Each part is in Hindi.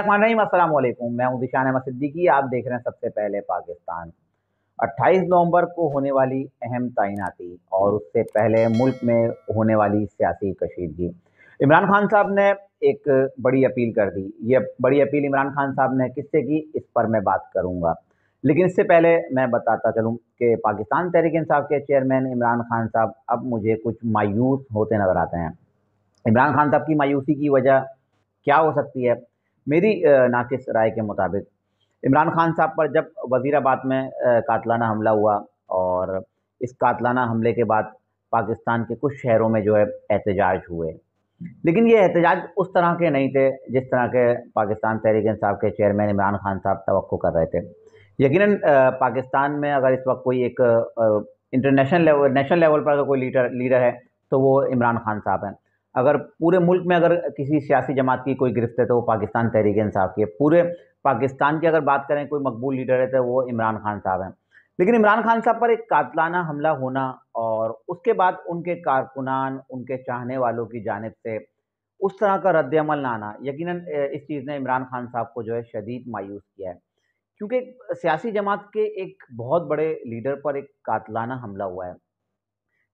अस्सलाम वालेकुम। मैं हूं ज़ीशान अहमद सिद्दीकी। आप देख रहे हैं सबसे पहले पाकिस्तान। 28 नवंबर को होने वाली अहम तैनाती और उससे पहले मुल्क में होने वाली सियासी कशीदगी। इमरान खान साहब ने एक बड़ी अपील कर दी। ये बड़ी अपील इमरान खान साहब ने किससे की, इस पर मैं बात करूंगा। लेकिन इससे पहले मैं बताता चलूं कि पाकिस्तान तहरीक इंसाफ के चेयरमैन इमरान खान साहब अब मुझे कुछ मायूस होते नजर आते हैं। इमरान खान साहब की मायूसी की वजह क्या हो सकती है? मेरी नाक़िस राय के मुताबिक इमरान खान साहब पर जब वज़ीराबाद में कातलाना हमला हुआ और इस कातलाना हमले के बाद पाकिस्तान के कुछ शहरों में जो है एहतजाज हुए। लेकिन ये एहतजाज उस तरह के नहीं थे जिस तरह के पाकिस्तान तहरीक इंसाफ के चेयरमैन इमरान खान साहब तवक्को कर रहे थे। यकीनन पाकिस्तान में अगर इस वक्त कोई एक नेशनल लेवल पर अगर कोई लीडर है तो वो इमरान खान साहब हैं। अगर पूरे मुल्क में अगर किसी सियासी जमात की कोई गिरफ्त है तो वो पाकिस्तान तहरीक इंसाफ की है। पूरे पाकिस्तान की अगर बात करें कोई मकबूल लीडर है तो वो इमरान खान साहब हैं। लेकिन इमरान खान साहब पर एक कातलाना हमला होना और उसके बाद उनके कारकुनान, उनके चाहने वालों की जानिब से उस तरह का रद्द-ए-अमल ना आना, यकीनन इस चीज़ ने इमरान खान साहब को जो है शदीद मायूस किया है। क्योंकि सियासी जमात के एक बहुत बड़े लीडर पर एक कातलाना हमला हुआ है।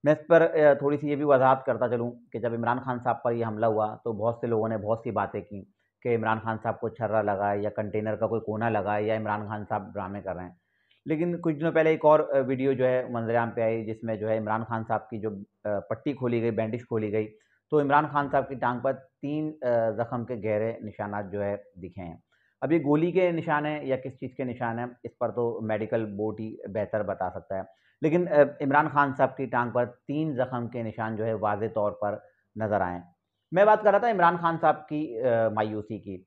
मैं इस पर थोड़ी-सी ये भी वज़ाहत करता चलूँ कि जब इमरान खान साहब पर ये हमला हुआ, तो बहुत से लोगों ने बहुत सी बातें की कि इमरान खान साहब को छर्रा लगा है या कंटेनर का कोई कोना लगा है या इमरान खान साहब ड्रामे कर रहे हैं। लेकिन कुछ दिनों पहले एक और वीडियो जो है मंज़र-ए-आम पे आई जिसमें जो है इमरान खान साहब की जो पट्टी खोली गई, बैंडेज खोली गई, तो इमरान खान साहब की टाँग पर 3 ज़ख्म के गहरे निशानात जो है दिखे हैं। अब ये गोली के निशान हैं या किस चीज़ के निशान हैं, इस पर तो मेडिकल बोर्ड ही बेहतर बता सकता है। लेकिन इमरान खान साहब की टाँग पर 3 ज़ख्म के निशान जो है वाज़े तौर पर नज़र आए। मैं बात कर रहा था इमरान खान साहब की मायूसी की।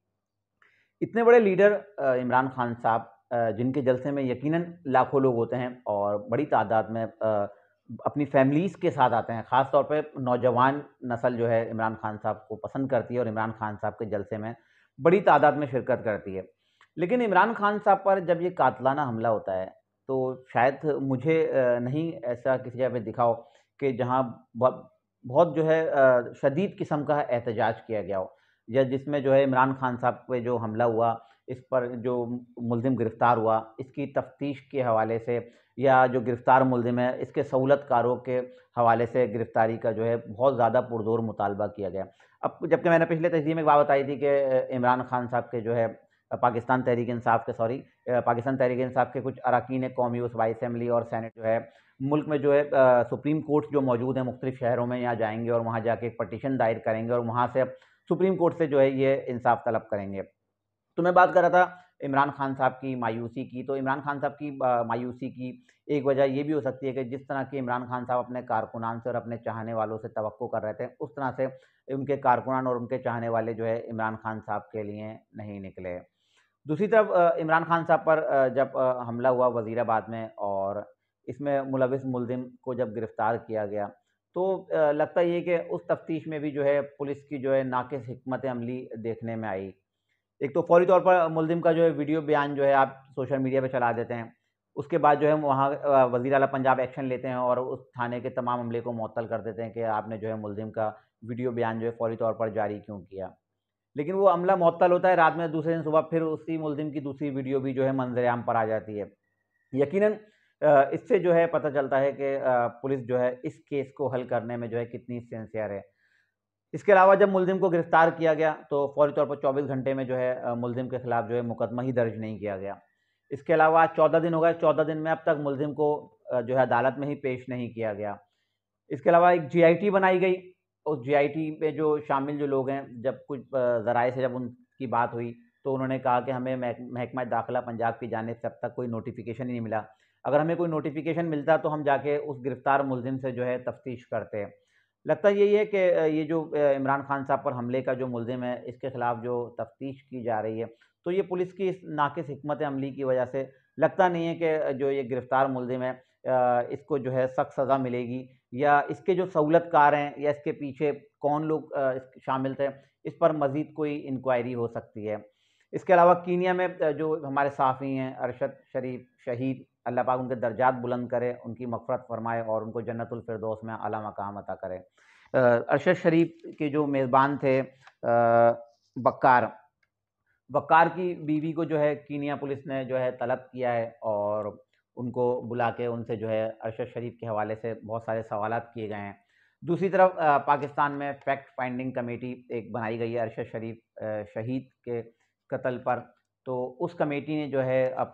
इतने बड़े लीडर इमरान खान साहब जिनके जलसे में यकीनन लाखों लोग होते हैं और बड़ी तादाद में अपनी फैमिलीज़ के साथ आते हैं। ख़ास तौर पे नौजवान नस्ल जो है इमरान खान साहब को पसंद करती है और इमरान खान साहब के जलसे में बड़ी तादाद में शिरकत करती है। लेकिन इमरान खान साहब पर जब ये कातलाना हमला होता है, तो शायद मुझे नहीं ऐसा किसी जगह पे दिखा हो कि जहाँ बहुत जो है शदीद किस्म का एहतजाज किया गया हो या जिसमें जो है इमरान खान साहब पे जो हमला हुआ, इस पर जो मुल्ज़िम गिरफ़्तार हुआ, इसकी तफ़्तीश के हवाले से या जो गिरफ़्तार मुल्ज़िम है, इसके सहूलतकारों के हवाले से गिरफ़्तारी का जो है बहुत ज़्यादा पुरज़ोर मुतालबा किया गया। अब जबकि मैंने पिछले तजज़िये में एक बात बताई थी कि इमरान खान साहब के जो है पाकिस्तान तहरीक इंसाफ के पाकिस्तान तहरीक इंसाफ के कुछ अरकान कौमी वसवाई असम्बली और सेनेट जो है मुल्क में जो है सुप्रीम कोर्ट जो मौजूद हैं मुख्तलिफ शहरों में यहाँ जाएँगे और वहाँ जाके एक पटिशन दायर करेंगे और वहाँ से अब सुप्रीम कोर्ट से जो है ये इंसाफ तलब करेंगे। तो मैं बात कर रहा था इमरान खान साहब की मायूसी की, तो इमरान खान साहब की मायूसी की एक वजह ये भी हो सकती है कि जिस तरह की इमरान खान साहब अपने कारकुनान से और अपने चाहने वालों से तवक्को कर रहे थे, उस तरह से उनके कारकुनान और उनके चाहने वाले जो है इमरान खान साहब के लिए नहीं निकले। दूसरी तरफ इमरान खान साहब पर जब हमला हुआ वज़ीराबाद में और इसमें मुलविस मुल्ज़िम को जब गिरफ़्तार किया गया, तो लगता ये है कि उस तफ़्तीश में भी जो है पुलिस की जो है नाक़िस हिकमत अमली देखने में आई। एक तो फ़ौरी तौर पर मुल्ज़िम का जो है वीडियो बयान जो है आप सोशल मीडिया पे चला देते हैं। उसके बाद जो है वहाँ वज़ीर आला पंजाब एक्शन लेते हैं और उस थाने के तमाम अमले को मुअत्तल कर देते हैं कि आपने जो है मुल्ज़िम का वीडियो बयान जो है फ़ौरी तौर पर जारी क्यों किया। लेकिन वो अमला मुअत्तल होता है, रात में दूसरे दिन सुबह फिर उसी मुल्ज़िम की दूसरी वीडियो भी जो है मंज़र-ए-आम पर आ जाती है। यकीनन इससे जो है पता चलता है कि पुलिस जो है इस केस को हल करने में जो है कितनी सिंसियर है। इसके अलावा जब मुल्ज़िम को गिरफ़्तार किया गया तो फ़ौरी तौर पर 24 घंटे में जो है मुल्ज़िम के खिलाफ जो है मुकदमा ही दर्ज नहीं किया गया। इसके अलावा 14 दिन हो गए, 14 दिन में अब तक मुल्ज़िम को जो है अदालत में ही पेश नहीं किया गया। इसके अलावा एक जीआईटी बनाई गई, उस जीआईटी पे जो शामिल जो लोग हैं, जब कुछ ज़राए से जब उनकी बात हुई, तो उन्होंने कहा कि हमें महकमा दाखिला पंजाब की जानिब से अब तक कोई नोटिफ़िकेशन ही नहीं मिला। अगर हमें कोई नोटिफ़िकेशन मिलता तो हम जाके उस गिरफ़्तार मुल्ज़िम से जो है तफ़्तीश करते। लगता यही है कि ये जो इमरान खान साहब पर हमले का जो मुल्ज़िम है, इसके खिलाफ जो तफ़्तीश की जा रही है, तो ये पुलिस की इस नाक़िस हिकमत अमली की वजह से लगता नहीं है कि जो ये गिरफ़्तार मुल्ज़िम है इसको जो है सख्त सज़ा मिलेगी या इसके जो सहूलतकार हैं या इसके पीछे कौन लोग शामिल थे, इस पर मज़ीद कोई इंक्वायरी हो सकती है। इसके अलावा कीनिया में जो हमारे सहाफ़ी हैं अरशद शरीफ शहीद, अल्लाह पाक उनके दर्जात बुलंद करे, उनकी मग़फ़िरत फ़रमाए और उनको जन्नतुल फ़िरदौस में आला मक़ाम अता करे। अरशद शरीफ के जो मेज़बान थे बक्कार, वक़ार की बीवी को जो है कीनिया पुलिस ने जो है तलब किया है और उनको बुला के उनसे जो है अरशद शरीफ के हवाले से बहुत सारे सवालात किए गए हैं। दूसरी तरफ पाकिस्तान में फैक्ट फाइंडिंग कमेटी एक बनाई गई है अरशद शरीफ शहीद के कत्ल पर। तो उस कमेटी ने जो है अब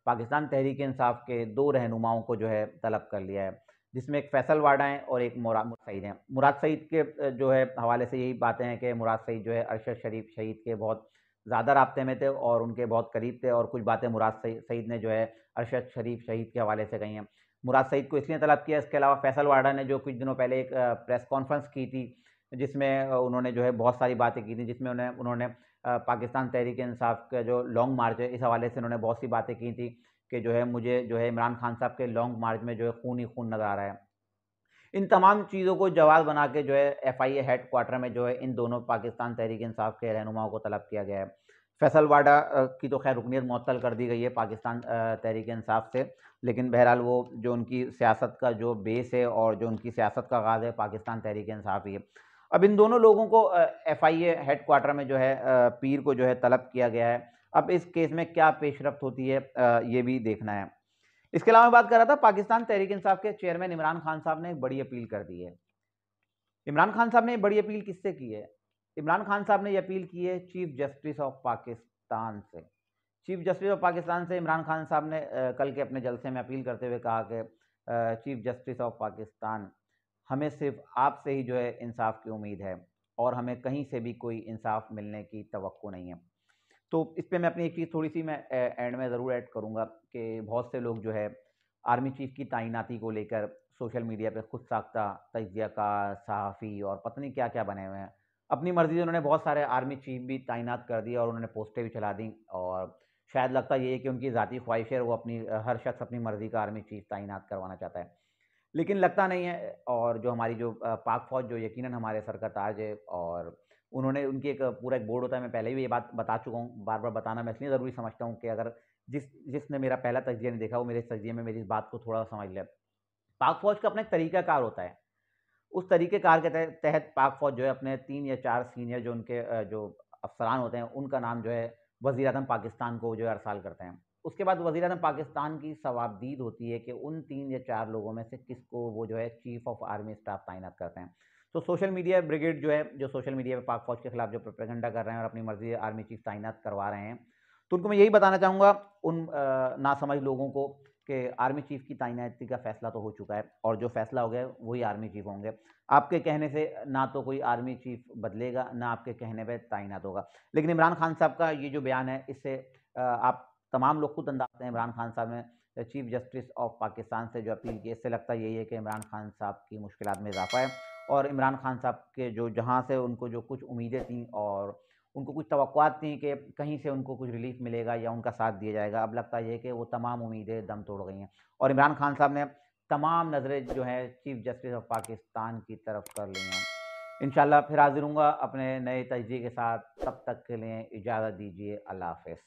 पाकिस्तान तहरीक-ए-इंसाफ के 2 रहनुमाओं को जो है तलब कर लिया है, जिसमें एक फैसल वाडा हैं और एक मुराद सईद हैं। मुराद सईद के जो है हवाले से यही बातें हैं कि मुराद सईद जो है अरशद शरीफ शहीद के बहुत ज़्यादा राब्ते में थे और उनके बहुत करीब थे, और कुछ बातें मुराद सईद ने जो है अरशद शरीफ शहीद के हवाले से कही हैं। मुराद सईद को इसलिए तलब किया, इसके अलावा फैसल वाडा ने जो कुछ दिनों पहले एक प्रेस कॉन्फ्रेंस की थी, जिसमें उन्होंने जो है बहुत सारी बातें की थी, जिसमें उन्होंने पाकिस्तान तहरीक-ए-इंसाफ का जो लॉन्ग मार्च है, इस हवाले से उन्होंने बहुत सी बातें की थी कि जो है मुझे जो है इमरान खान साहब के लॉन्ग मार्च में जो है खून ही खून नज़र आ रहा है। इन तमाम चीज़ों को जवाब बना के जो है एफआईए हेडक्वार्टर में जो है इन दोनों पाकिस्तान तहरीक-ए-इंसाफ के रहनुमाओं को तलब किया गया है। फैसल वाडा की तो खैर रुकनियत मुअत्तल कर दी गई है पाकिस्तान तहरीक-ए-इंसाफ से, लेकिन बहरहाल वो जो उनकी सियासत का जो बेस है और जो उनकी सियासत का आगाज़ है पाकिस्तान तहरीक-ए-इंसाफ ही है। अब इन दोनों लोगों को एफआईए हेडक्वार्टर में जो है पीर को जो है तलब किया गया है। अब इस केस में क्या पेशरफ्त होती है ये भी देखना है। इसके अलावा मैं बात कर रहा था पाकिस्तान तहरीक-ए-इंसाफ के चेयरमैन इमरान खान साहब ने एक बड़ी अपील कर दी है। इमरान खान साहब ने ये बड़ी अपील किससे की है? इमरान खान साहब ने ये अपील की है चीफ जस्टिस ऑफ पाकिस्तान से। चीफ जस्टिस ऑफ पाकिस्तान से इमरान खान साहब ने कल के अपने जलसे में अपील करते हुए कहा कि चीफ जस्टिस ऑफ पाकिस्तान, हमें सिर्फ आपसे ही जो है इंसाफ की उम्मीद है और हमें कहीं से भी कोई इंसाफ मिलने की तवक्को नहीं है। तो इस पे मैं अपनी एक चीज़ थोड़ी-सी मैं एंड में ज़रूर ऐड करूँगा कि बहुत से लोग जो है आर्मी चीफ़ की तैनाती को लेकर सोशल मीडिया पे खुद साख्ता तज्ज़ियाकार, सहाफ़ी और पता नहीं क्या-क्या बने हुए हैं। अपनी मर्ज़ी से उन्होंने बहुत सारे आर्मी चीफ़ भी तैनात कर दिए और उन्होंने पोस्टें भी चला दी, और शायद लगता ये है कि उनकी ज़ाती ख़्वाहिश है, वो अपनी हर शख़्स अपनी मर्ज़ी का आर्मी चीफ़ तैनात करवाना चाहता है। लेकिन लगता नहीं है, और जो हमारी जो पाक फ़ौज जो यकीनन हमारे सर का ताज है, और उन्होंने उनकी एक पूरा एक बोर्ड होता है, मैं पहले भी ये बात बता चुका हूँ, बार-बार बताना मैं इसलिए ज़रूरी समझता हूँ कि अगर जिसने मेरा पहला तज़किया नहीं देखा, वो मेरे इस तज़किये में मेरी इस बात को थोड़ा समझ ले। पाक फ़ौज का अपना एक तरीक़ाकार होता है। उस तरीक़ेकार के तहत पाक फ़ौज जो है अपने 3 या 4 सीनियर जो उनके जो अफ़सरान होते हैं, उनका नाम जो है वज़ीर-ए-आज़म पाकिस्तान को जो है अरसाल करते हैं। उसके बाद वज़ीर-ए-आज़म पाकिस्तान की सवाबदीद होती है कि उन 3 या 4 लोगों में से किसको वो जो है चीफ़ ऑफ़ आर्मी स्टाफ़ तैनात करते हैं। तो सोशल मीडिया ब्रिगेड जो है, जो सोशल मीडिया पे पाक फ़ौज के खिलाफ जो प्रोपेगेंडा कर रहे हैं और अपनी मर्ज़ी से आर्मी चीफ़ तैनात करवा रहे हैं, तो उनको मैं यही बताना चाहूँगा, उन नासमझ लोगों को, कि आर्मी चीफ़ की तैनाती का फ़ैसला तो हो चुका है और जो फ़ैसला हो गया है वही आर्मी चीफ़ होंगे। आपके कहने से ना तो कोई आर्मी चीफ़ बदलेगा, ना आपके कहने पे तैनात होगा। लेकिन इमरान खान साहब का ये जो बयान है, इससे आप तमाम लोग खुद अंदाज़ हैं इमरान खान साहब ने चीफ जस्टिस ऑफ पाकिस्तान से जो अपील की, इससे लगता यही है कि इमरान खान साहब की मुश्किलात में इज़ाफ़ा है, और इमरान खान साहब के जो जहाँ से उनको जो कुछ उम्मीदें थीं और उनको कुछ तवक्कुआत थी कि कहीं से उनको कुछ रिलीफ़ मिलेगा या उनका साथ दिया जाएगा, अब लगता ये है कि वो तमाम उम्मीदें दम तोड़ गई हैं, और इमरान खान साहब ने तमाम नज़रें जो हैं चीफ जस्टिस ऑफ पाकिस्तान की तरफ कर ली हैं। इंशाअल्लाह फिर हाज़िर होऊँगा अपने नए तजज़िये के साथ, तब तक के लिए इजाज़त दीजिए। अल्लाह हाफ़िज़।